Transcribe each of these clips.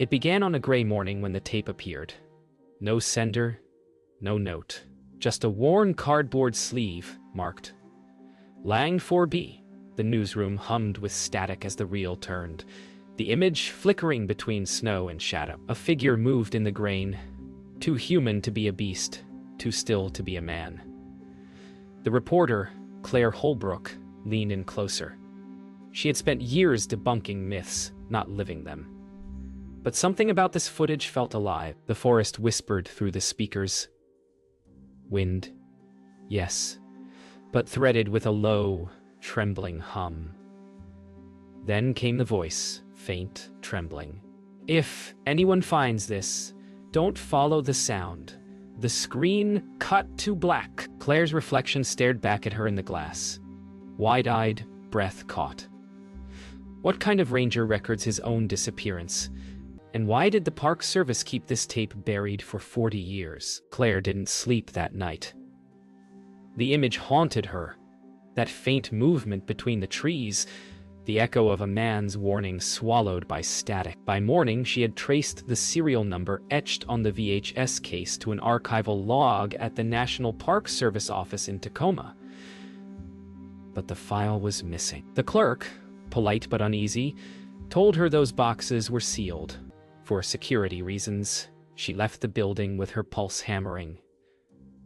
It began on a gray morning when the tape appeared. No sender, no note. Just a worn cardboard sleeve marked Lang 4B. The newsroom hummed with static as the reel turned, the image flickering between snow and shadow. A figure moved in the grain, too human to be a beast, too still to be a man. The reporter, Claire Holbrook, leaned in closer. She had spent years debunking myths, not living them. But something about this footage felt alive. The forest whispered through the speakers. Wind, yes, but threaded with a low, trembling hum. Then came the voice, faint, trembling. If anyone finds this, don't follow the sound. The screen cut to black. Claire's reflection stared back at her in the glass. Wide-eyed, breath caught. What kind of ranger records his own disappearance? And why did the Park Service keep this tape buried for 40 years? Claire didn't sleep that night. The image haunted her. That faint movement between the trees, the echo of a man's warning swallowed by static. By morning, she had traced the serial number etched on the VHS case to an archival log at the National Park Service office in Tacoma. But the file was missing. The clerk, polite but uneasy, told her those boxes were sealed. For security reasons, she left the building with her pulse hammering.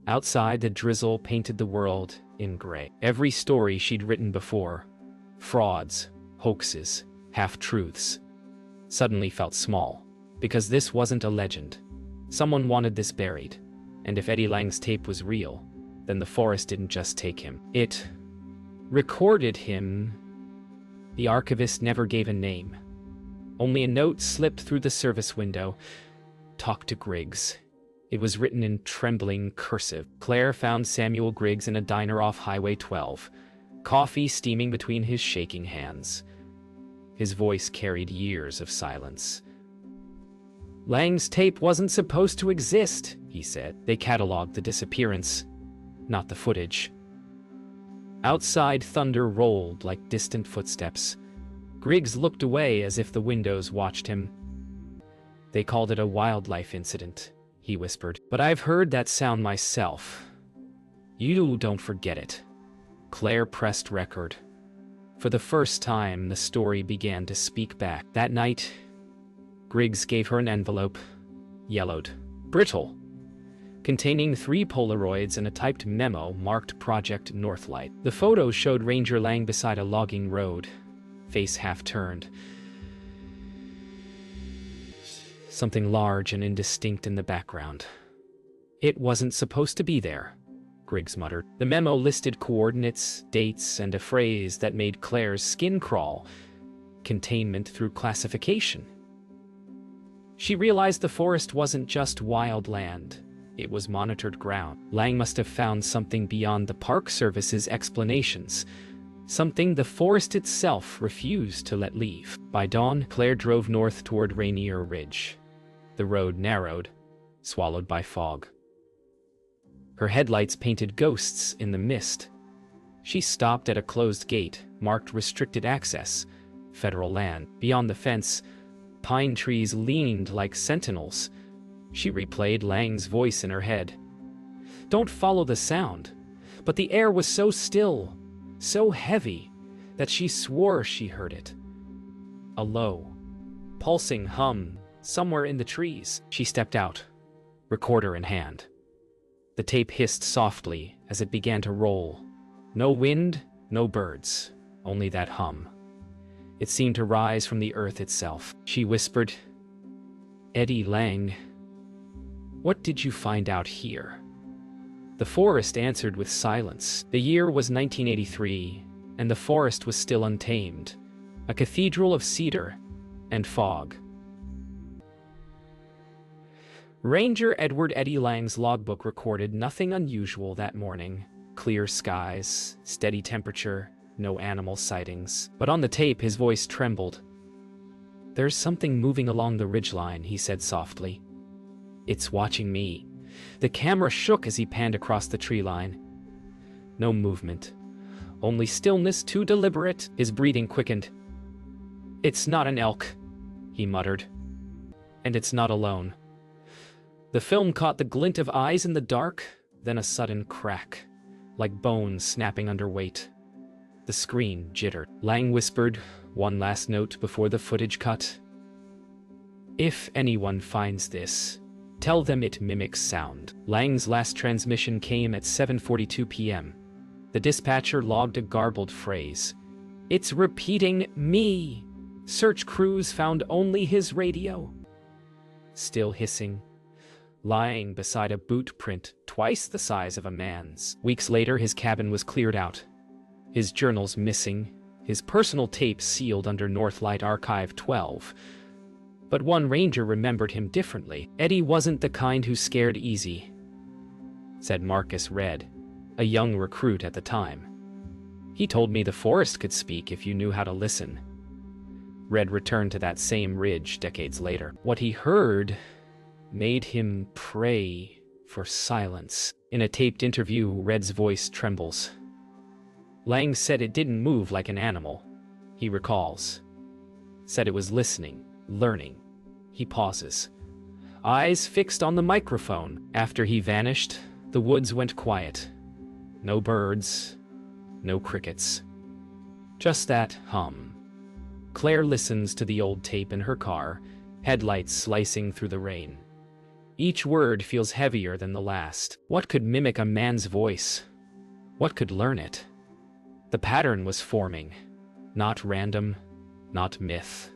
Outside, the drizzle painted the world in gray. Every story she'd written before, frauds, hoaxes, half-truths, suddenly felt small, because this wasn't a legend. Someone wanted this buried, and if Eddie Lang's tape was real, then the forest didn't just take him. It recorded him. The archivist never gave a name. Only a note slipped through the service window. Talk to Griggs. It was written in trembling cursive. Claire found Samuel Griggs in a diner off Highway 12, coffee steaming between his shaking hands. His voice carried years of silence. Lang's tape wasn't supposed to exist, he said. They cataloged the disappearance, not the footage. Outside, thunder rolled like distant footsteps. Griggs looked away as if the windows watched him. They called it a wildlife incident, he whispered. But I've heard that sound myself. You don't forget it. Claire pressed record. For the first time, the story began to speak back. That night, Griggs gave her an envelope, yellowed, brittle, containing 3 Polaroids and a typed memo marked Project Northlight. The photo showed Ranger Lang beside a logging road, face half-turned. Something large and indistinct in the background. It wasn't supposed to be there, Griggs muttered. The memo listed coordinates, dates, and a phrase that made Claire's skin crawl. Containment through classification. She realized the forest wasn't just wild land. It was monitored ground. Lang must have found something beyond the Park Service's explanations. Something the forest itself refused to let leave. By dawn, Claire drove north toward Rainier Ridge. The road narrowed, swallowed by fog. Her headlights painted ghosts in the mist. She stopped at a closed gate, marked restricted access, federal land. Beyond the fence, pine trees leaned like sentinels. She replayed Lang's voice in her head. Don't follow the sound. But the air was so still, so heavy, that she swore she heard it. A low, pulsing hum somewhere in the trees. She stepped out, recorder in hand. The tape hissed softly as it began to roll. No wind, no birds, only that hum. It seemed to rise from the earth itself. She whispered, Eddie Lang, what did you find out here? The forest answered with silence. The year was 1983, and the forest was still untamed, a cathedral of cedar and fog. Ranger Edward Eddie Lang's logbook recorded nothing unusual that morning. Clear skies, steady temperature, no animal sightings. But on the tape, his voice trembled. There's something moving along the ridgeline, he said softly. It's watching me. The camera shook as he panned across the tree line. No movement. Only stillness too deliberate. His breathing quickened. It's not an elk, he muttered. And it's not alone. The film caught the glint of eyes in the dark, then a sudden crack, like bones snapping under weight. The screen jittered. Lang whispered one last note before the footage cut. "If anyone finds this, tell them it mimics sound." Lang's last transmission came at 7:42 p.m. The dispatcher logged a garbled phrase. "It's repeating me. Search crews found only his radio." Still hissing, lying beside a boot print twice the size of a man's. Weeks later, his cabin was cleared out. His journals missing, his personal tapes sealed under Northlight Archive 12. But one ranger remembered him differently. "Eddie wasn't the kind who scared easy," said Marcus Red, a young recruit at the time. "He told me the forest could speak if you knew how to listen." Red returned to that same ridge decades later. What he heard made him pray for silence. In a taped interview, Red's voice trembles. Lang said it didn't move like an animal, he recalls. Said it was listening, learning. He pauses, eyes fixed on the microphone. After he vanished, the woods went quiet. No birds, no crickets. Just that hum. Claire listens to the old tape in her car, headlights slicing through the rain. Each word feels heavier than the last. What could mimic a man's voice? What could learn it? The pattern was forming. Not random, not myth.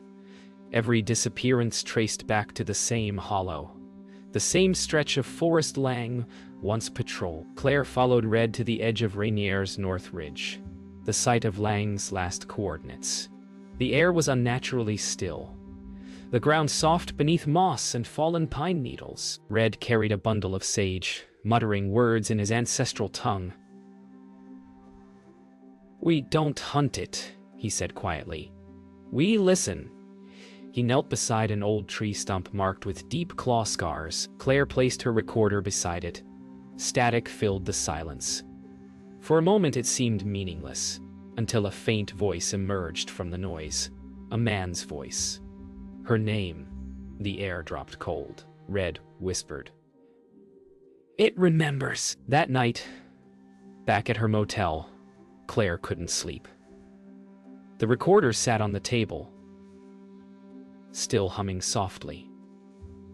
Every disappearance traced back to the same hollow. The same stretch of forest Lang once patrolled. Claire followed Red to the edge of Rainier's North Ridge, the site of Lang's last coordinates. The air was unnaturally still. The ground soft beneath moss and fallen pine needles. Red carried a bundle of sage, muttering words in his ancestral tongue. "We don't hunt it," he said quietly. "We listen." He knelt beside an old tree stump marked with deep claw scars. Claire placed her recorder beside it. Static filled the silence. For a moment it seemed meaningless, until a faint voice emerged from the noise. A man's voice. Her name. The air dropped cold. Red whispered. "It remembers." That night, back at her motel, Claire couldn't sleep. The recorder sat on the table, still humming softly.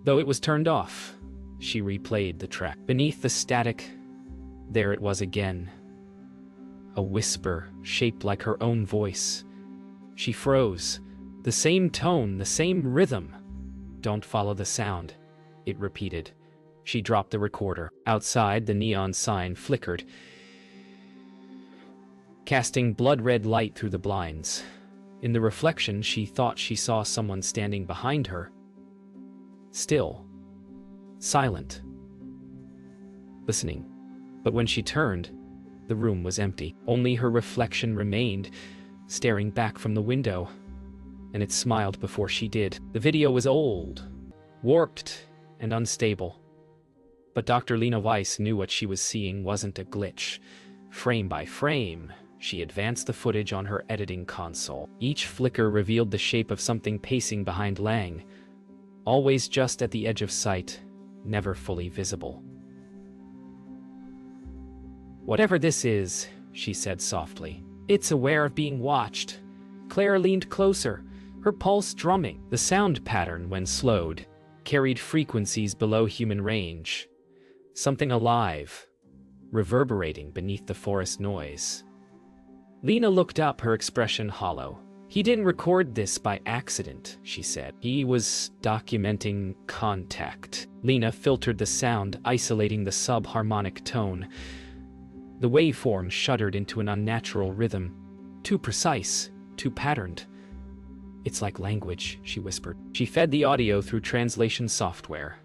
Though it was turned off, she replayed the track. Beneath the static, there it was again. A whisper shaped like her own voice. She froze. The same tone, the same rhythm. "Don't follow the sound," it repeated. She dropped the recorder. Outside, the neon sign flickered, casting blood-red light through the blinds. In the reflection, she thought she saw someone standing behind her. Still. Silent. Listening. But when she turned, the room was empty. Only her reflection remained, staring back from the window. And it smiled before she did. The video was old, warped, and unstable. But Dr. Lena Weiss knew what she was seeing wasn't a glitch. Frame by frame, she advanced the footage on her editing console. Each flicker revealed the shape of something pacing behind Lang, always just at the edge of sight, never fully visible. "Whatever this is," she said softly, "it's aware of being watched." Claire leaned closer, her pulse drumming. The sound pattern, when slowed, carried frequencies below human range. Something alive, reverberating beneath the forest noise. Lena looked up, her expression hollow. "He didn't record this by accident," she said. "He was documenting contact." Lena filtered the sound, isolating the sub-harmonic tone. The waveform shuddered into an unnatural rhythm. Too precise, too patterned. "It's like language," she whispered. She fed the audio through translation software,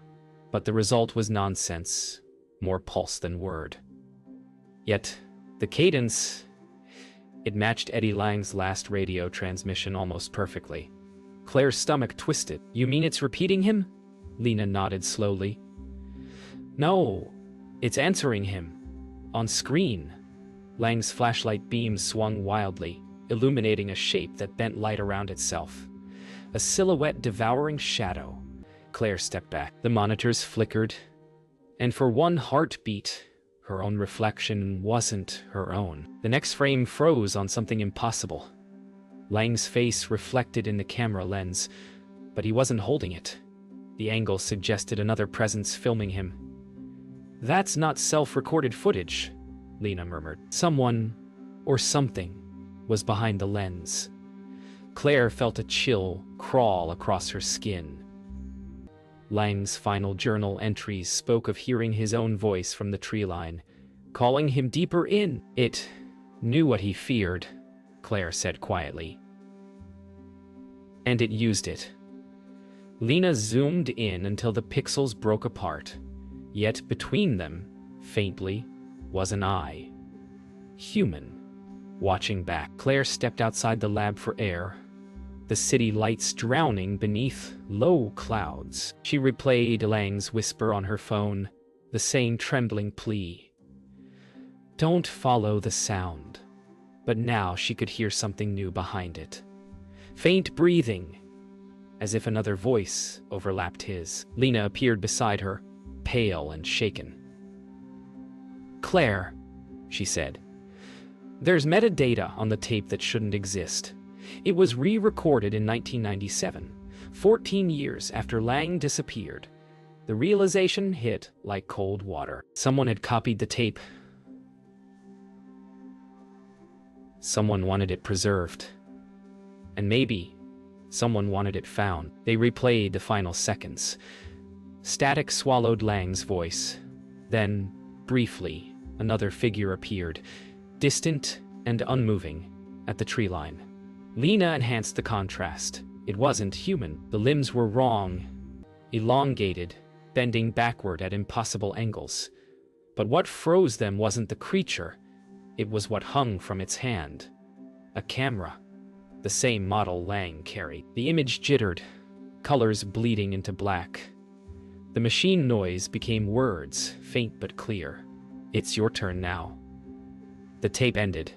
but the result was nonsense, more pulse than word. Yet, the cadence, it matched Eddie Lang's last radio transmission almost perfectly. Claire's stomach twisted. "You mean it's repeating him?" Lena nodded slowly. "No, it's answering him. On screen." Lang's flashlight beam swung wildly, illuminating a shape that bent light around itself. A silhouette devouring shadow. Claire stepped back. The monitors flickered, and for one heartbeat, her own reflection wasn't her own. The next frame froze on something impossible. Lang's face reflected in the camera lens, but he wasn't holding it. The angle suggested another presence filming him. "That's not self-recorded footage," Lena murmured. Someone, or something, was behind the lens. Claire felt a chill crawl across her skin. Lang's final journal entries spoke of hearing his own voice from the tree line, calling him deeper in. It knew what he feared, Claire said quietly. And it used it. Lena zoomed in until the pixels broke apart, yet between them, faintly, was an eye. Human. Watching back, Claire stepped outside the lab for air, the city lights drowning beneath low clouds. She replayed Lang's whisper on her phone, the same trembling plea. Don't follow the sound. But now she could hear something new behind it. Faint breathing, as if another voice overlapped his. Lena appeared beside her, pale and shaken. "Claire," she said, "there's metadata on the tape that shouldn't exist. It was re-recorded in 1997, 14 years after Lang disappeared. The realization hit like cold water. Someone had copied the tape. Someone wanted it preserved. And maybe someone wanted it found." They replayed the final seconds. Static swallowed Lang's voice. Then, briefly, another figure appeared, distant and unmoving, at the tree line. Lena enhanced the contrast. It wasn't human. The limbs were wrong, elongated, bending backward at impossible angles. But what froze them wasn't the creature. It was what hung from its hand. A camera. The same model Lang carried. The image jittered, colors bleeding into black. The machine noise became words, faint but clear. "It's your turn now." The tape ended.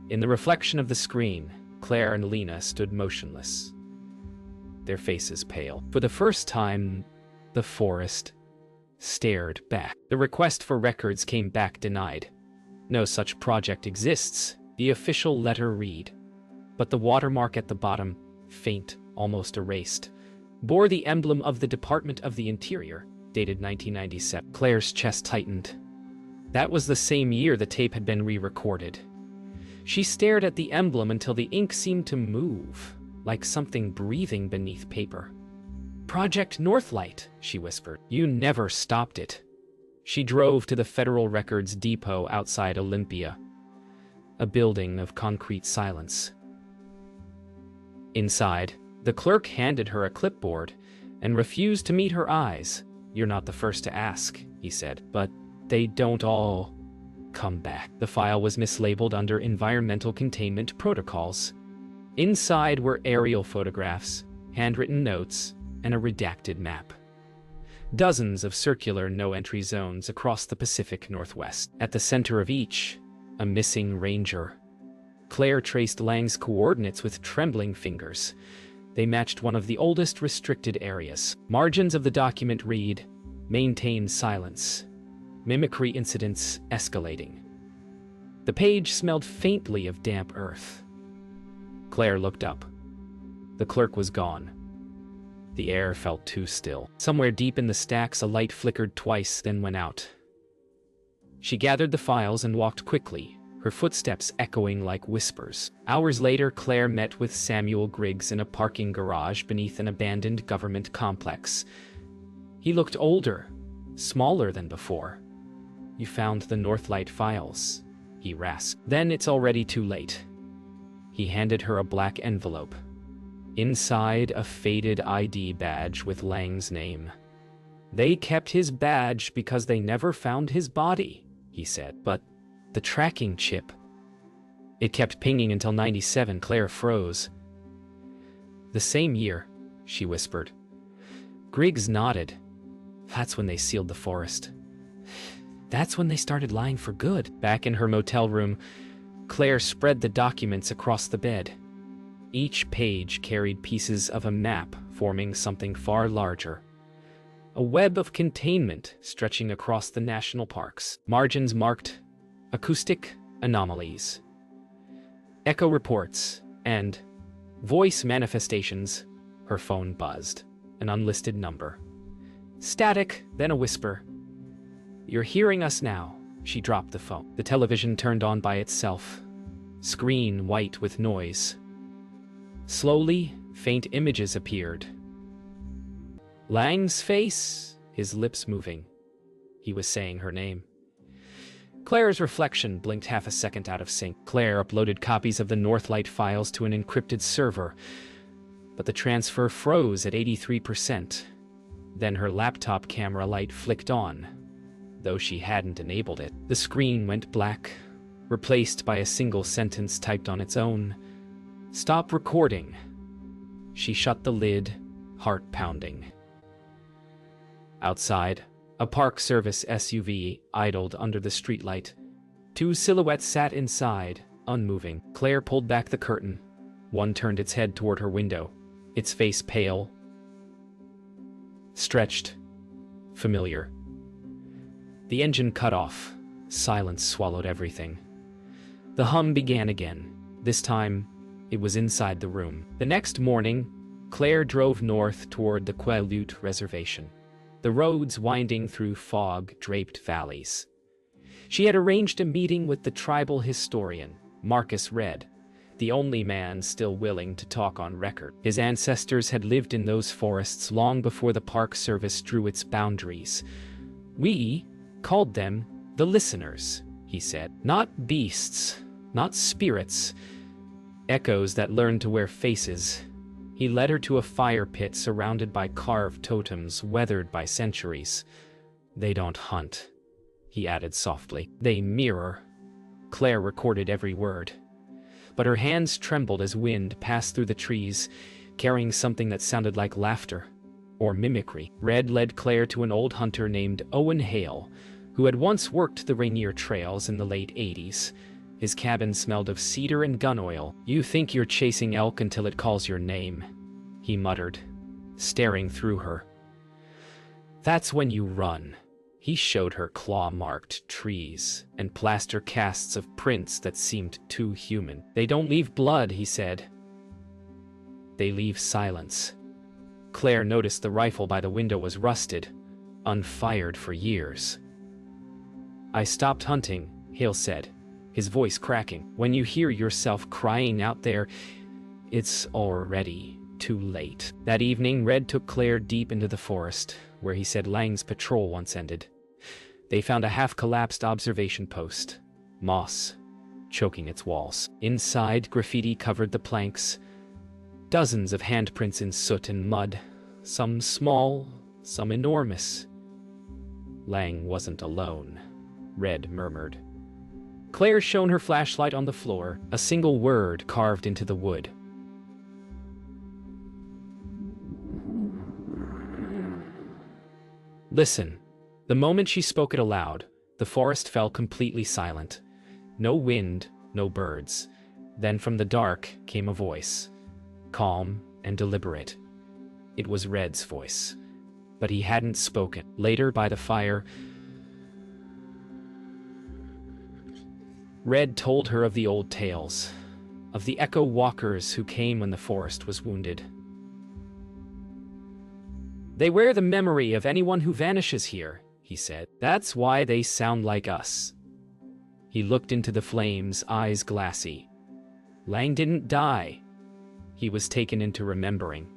In the reflection of the screen, Claire and Lena stood motionless, their faces pale. For the first time, the forest stared back. The request for records came back denied. "No such project exists," the official letter read. But the watermark at the bottom, faint, almost erased, bore the emblem of the Department of the Interior, dated 1997. Claire's chest tightened. That was the same year the tape had been re-recorded. She stared at the emblem until the ink seemed to move, like something breathing beneath paper. "Project Northlight," she whispered. "You never stopped it." She drove to the Federal Records Depot outside Olympia, a building of concrete silence. Inside, the clerk handed her a clipboard and refused to meet her eyes. "You're not the first to ask," he said, "but they don't all come back." The file was mislabeled under environmental containment protocols. Inside were aerial photographs, handwritten notes, and a redacted map. Dozens of circular no-entry zones across the Pacific Northwest. At the center of each, a missing ranger. Claire traced Lang's coordinates with trembling fingers. They matched one of the oldest restricted areas. Margins of the document read, "Maintain silence. Mimicry incidents escalating." The page smelled faintly of damp earth. Claire looked up. The clerk was gone. The air felt too still. Somewhere deep in the stacks, a light flickered twice, then went out. She gathered the files and walked quickly, her footsteps echoing like whispers. Hours later, Claire met with Samuel Griggs in a parking garage beneath an abandoned government complex. He looked older, smaller than before. "You found the Northlight files," he rasped. "Then it's already too late." He handed her a black envelope. Inside, a faded ID badge with Lang's name. "They kept his badge because they never found his body," he said. "But the tracking chip..." It kept pinging until 97. Claire froze. "The same year," she whispered. Griggs nodded. "That's when they sealed the forest. That's when they started lying for good." Back in her motel room, Claire spread the documents across the bed. Each page carried pieces of a map forming something far larger. A web of containment stretching across the national parks. Margins marked acoustic anomalies, echo reports, and voice manifestations. Her phone buzzed. An unlisted number. Static, then a whisper. "You're hearing us now." She dropped the phone. The television turned on by itself. Screen white with noise. Slowly, faint images appeared. Lang's face, his lips moving. He was saying her name. Claire's reflection blinked half a second out of sync. Claire uploaded copies of the Northlight files to an encrypted server, but the transfer froze at 83%. Then her laptop camera light flicked on, though she hadn't enabled it. The screen went black, replaced by a single sentence typed on its own. "Stop recording." She shut the lid, heart pounding. Outside, a Park Service SUV idled under the streetlight. Two silhouettes sat inside, unmoving. Claire pulled back the curtain. One turned its head toward her window, its face pale, stretched, familiar. The engine cut off. Silence swallowed everything. The hum began again. This time, it was inside the room. The next morning, Claire drove north toward the Quileute Reservation, the roads winding through fog-draped valleys. She had arranged a meeting with the tribal historian, Marcus Red, the only man still willing to talk on record. His ancestors had lived in those forests long before the Park Service drew its boundaries. "We called them the listeners," he said. "Not beasts, not spirits, echoes that learned to wear faces." He led her to a fire pit surrounded by carved totems weathered by centuries. "They don't hunt," he added softly. "They mirror." Claire recorded every word, but her hands trembled as wind passed through the trees, carrying something that sounded like laughter or mimicry. Red led Claire to an old hunter named Owen Hale, who had once worked the Rainier trails in the late 80s. His cabin smelled of cedar and gun oil. "You think you're chasing elk until it calls your name," he muttered, staring through her. "That's when you run." He showed her claw-marked trees and plaster casts of prints that seemed too human. "They don't leave blood," he said. "They leave silence." Claire noticed the rifle by the window was rusted, unfired for years. "I stopped hunting," Hale said, his voice cracking. "When you hear yourself crying out there, it's already too late." That evening, Red took Claire deep into the forest, where he said Lang's patrol once ended. They found a half-collapsed observation post, moss choking its walls. Inside, graffiti covered the planks, dozens of handprints in soot and mud, some small, some enormous. "Lang wasn't alone," Red murmured. Claire shone her flashlight on the floor, a single word carved into the wood. "Listen." The moment she spoke it aloud, the forest fell completely silent. No wind, no birds. Then from the dark came a voice, calm and deliberate. It was Red's voice, but he hadn't spoken. Later, by the fire, Red told her of the old tales, of the echo walkers who came when the forest was wounded. "They wear the memory of anyone who vanishes here," he said. "That's why they sound like us." He looked into the flames, eyes glassy. "Lang didn't die. He was taken into remembering."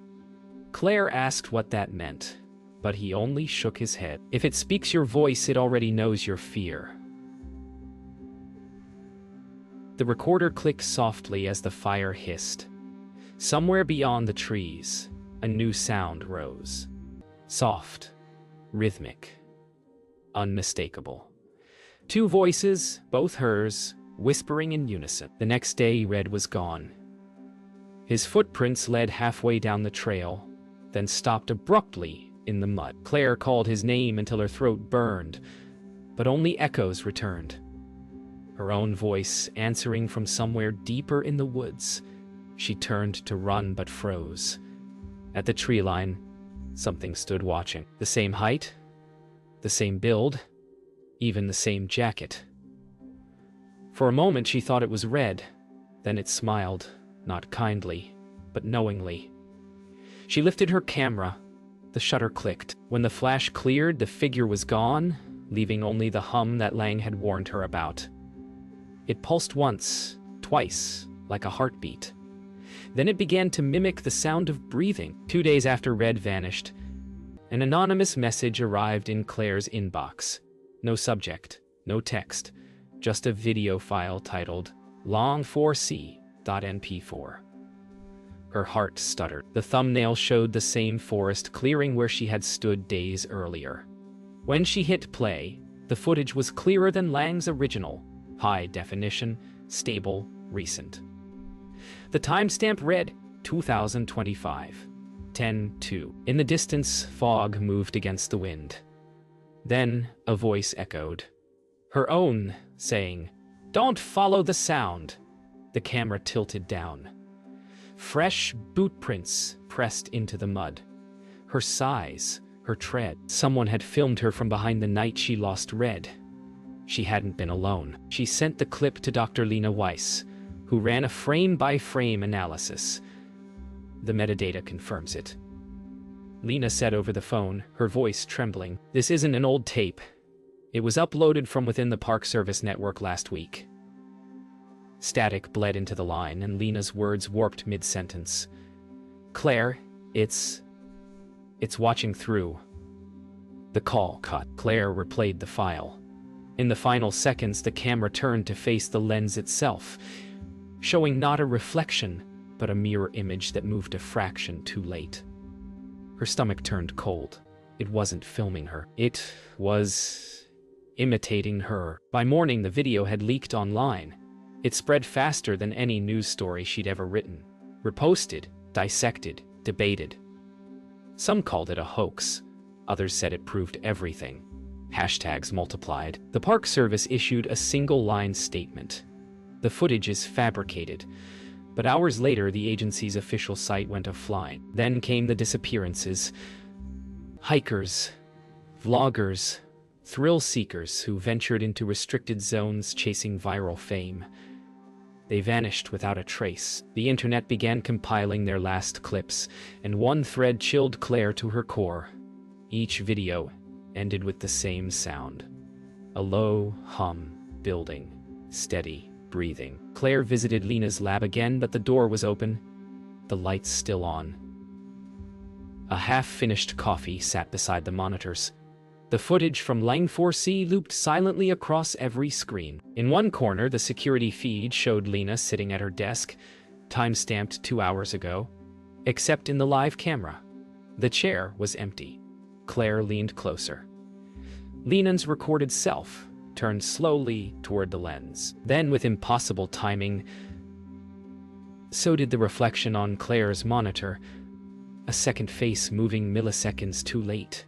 Claire asked what that meant, but he only shook his head. "If it speaks your voice, it already knows your fear." The recorder clicked softly as the fire hissed. Somewhere beyond the trees, a new sound rose. Soft, rhythmic, unmistakable. Two voices, both hers, whispering in unison. The next day, Red was gone. His footprints led halfway down the trail, then stopped abruptly in the mud. Claire called his name until her throat burned, but only echoes returned. Her own voice answering from somewhere deeper in the woods. She turned to run but froze. At the tree line, something stood watching. The same height, the same build, even the same jacket. For a moment she thought it was Red, then it smiled, not kindly, but knowingly. She lifted her camera. The shutter clicked. When the flash cleared, the figure was gone, leaving only the hum that Lang had warned her about. It pulsed once, twice, like a heartbeat. Then it began to mimic the sound of breathing. 2 days after Red vanished, an anonymous message arrived in Claire's inbox. No subject, no text, just a video file titled long4c.mp4. Her heart stuttered. The thumbnail showed the same forest clearing where she had stood days earlier. When she hit play, the footage was clearer than Lang's original, high definition, stable, recent. The timestamp read 2025, 10:02. In the distance, fog moved against the wind. Then a voice echoed, her own, saying, "Don't follow the sound." The camera tilted down. Fresh boot prints pressed into the mud. Her sighs, her tread. Someone had filmed her from behind the night she lost Red. She hadn't been alone. She sent the clip to Dr. Lena Weiss, who ran a frame-by-frame analysis. The metadata confirms it. Lena said over the phone, her voice trembling, "This isn't an old tape. It was uploaded from within the Park Service network last week." Static bled into the line, and Lena's words warped mid-sentence. "Claire, it's watching through." The call cut. Claire replayed the file. In the final seconds, the camera turned to face the lens itself, showing not a reflection, but a mirror image that moved a fraction too late. Her stomach turned cold. It wasn't filming her. It was imitating her. By morning, the video had leaked online. It spread faster than any news story she'd ever written. Reposted, dissected, debated. Some called it a hoax. Others said it proved everything. Hashtags multiplied. The Park Service issued a single-line statement. The footage is fabricated. But hours later, the agency's official site went offline. Then came the disappearances. Hikers, vloggers, thrill seekers who ventured into restricted zones chasing viral fame. They vanished without a trace. The internet began compiling their last clips, and one thread chilled Claire to her core. Each video ended with the same sound. A low hum, building, steady, breathing. Claire visited Lena's lab again, but the door was open, the lights still on. A half-finished coffee sat beside the monitors. The footage from Line 4C looped silently across every screen. In one corner, the security feed showed Lena sitting at her desk, time-stamped 2 hours ago, except in the live camera. The chair was empty. Claire leaned closer. Lena's recorded self turned slowly toward the lens. Then, with impossible timing, so did the reflection on Claire's monitor, a second face moving milliseconds too late.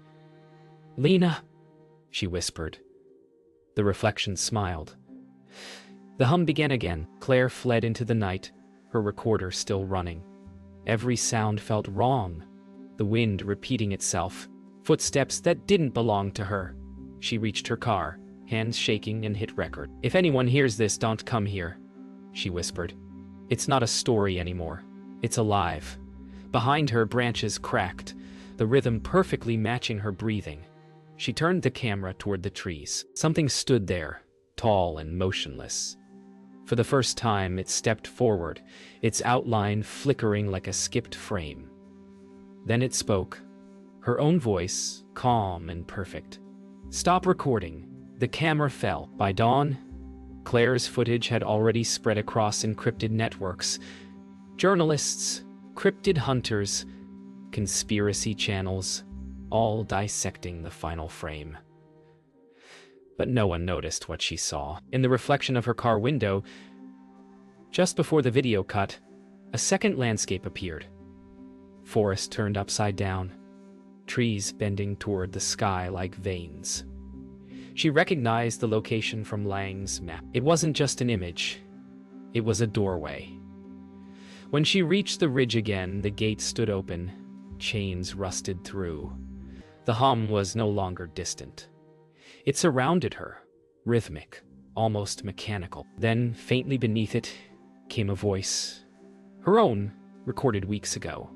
"Lena," she whispered. The reflection smiled. The hum began again. Claire fled into the night, her recorder still running. Every sound felt wrong. The wind repeating itself. Footsteps that didn't belong to her. She reached her car, hands shaking, and hit record. "If anyone hears this, don't come here," she whispered. "It's not a story anymore. It's alive." Behind her, branches cracked, the rhythm perfectly matching her breathing. She turned the camera toward the trees. Something stood there, tall and motionless. For the first time, it stepped forward, its outline flickering like a skipped frame. Then it spoke, her own voice, calm and perfect. "Stop recording." The camera fell. By dawn, Claire's footage had already spread across encrypted networks. Journalists, cryptid hunters, conspiracy channels, all dissecting the final frame. But no one noticed what she saw. In the reflection of her car window, just before the video cut, a second landscape appeared. Forest turned upside down, trees bending toward the sky like veins. She recognized the location from Lang's map. It wasn't just an image, it was a doorway. When she reached the ridge again, the gate stood open, chains rusted through. The hum was no longer distant. It surrounded her, rhythmic, almost mechanical. Then, faintly beneath it, came a voice. Her own, recorded weeks ago.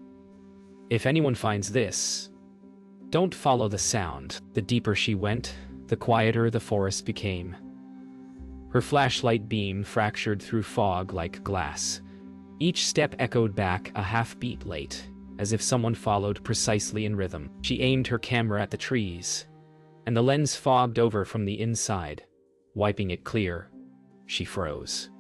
If anyone finds this, don't follow the sound. The deeper she went, the quieter the forest became. Her flashlight beam fractured through fog like glass. Each step echoed back a half-beat late, as if someone followed precisely in rhythm. She aimed her camera at the trees, and the lens fogged over from the inside. Wiping it clear, she froze.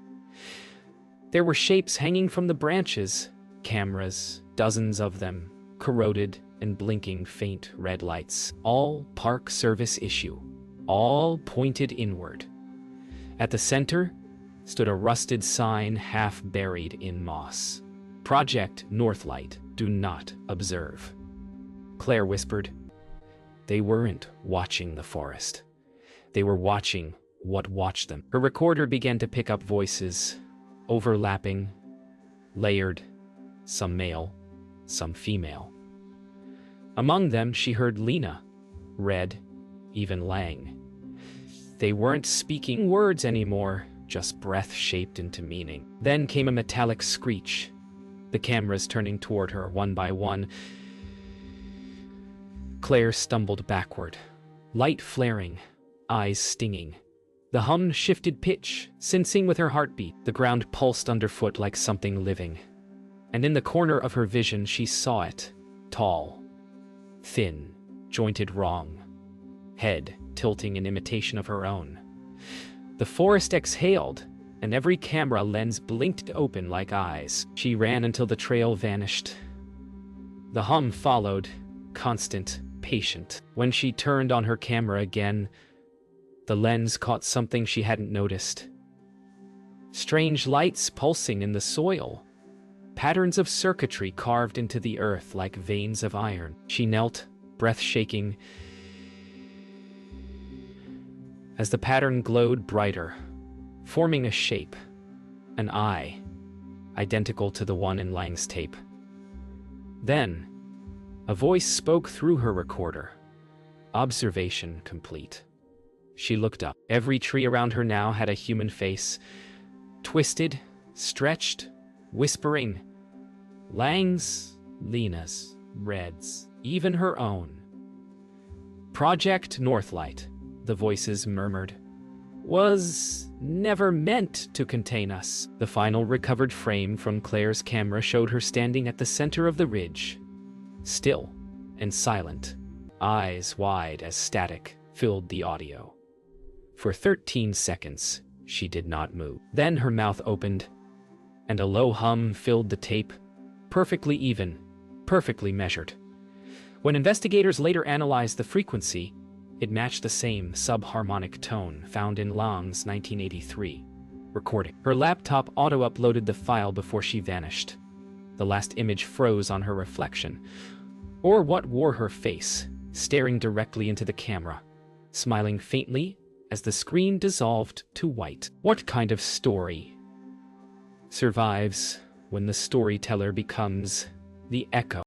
There were shapes hanging from the branches, cameras, dozens of them, corroded and blinking faint red lights, all Park Service issue, all pointed inward. At the center stood a rusted sign half buried in moss. Project Northlight, do not observe. Claire whispered. They weren't watching the forest. They were watching what watched them. Her recorder began to pick up voices, overlapping, layered, some male, some female. Among them, she heard Lena, Red, even Lang. They weren't speaking words anymore, just breath shaped into meaning. Then came a metallic screech, the cameras turning toward her one by one. Claire stumbled backward, light flaring, eyes stinging. The hum shifted pitch, syncing with her heartbeat. The ground pulsed underfoot like something living. And in the corner of her vision, she saw it, tall, thin, jointed wrong, head tilting in imitation of her own. The forest exhaled, and every camera lens blinked open like eyes. She ran until the trail vanished. The hum followed, constant, patient. When she turned on her camera again, the lens caught something she hadn't noticed. Strange lights pulsing in the soil, patterns of circuitry carved into the earth like veins of iron. She knelt, breath shaking, as the pattern glowed brighter, forming a shape, an eye, identical to the one in Lang's tape. Then, a voice spoke through her recorder. Observation complete. She looked up. Every tree around her now had a human face, twisted, stretched, whispering. Lang's, Lena's, Red's, even her own. Project Northlight, the voices murmured, was never meant to contain us. The final recovered frame from Claire's camera showed her standing at the center of the ridge, still and silent, eyes wide as static filled the audio. For 13 seconds, she did not move. Then her mouth opened, and a low hum filled the tape, perfectly even, perfectly measured. When investigators later analyzed the frequency, it matched the same subharmonic tone found in Lang's 1983 recording. Her laptop auto-uploaded the file before she vanished. The last image froze on her reflection, or what wore her face, staring directly into the camera, smiling faintly as the screen dissolved to white. What kind of story survives when the storyteller becomes the echo?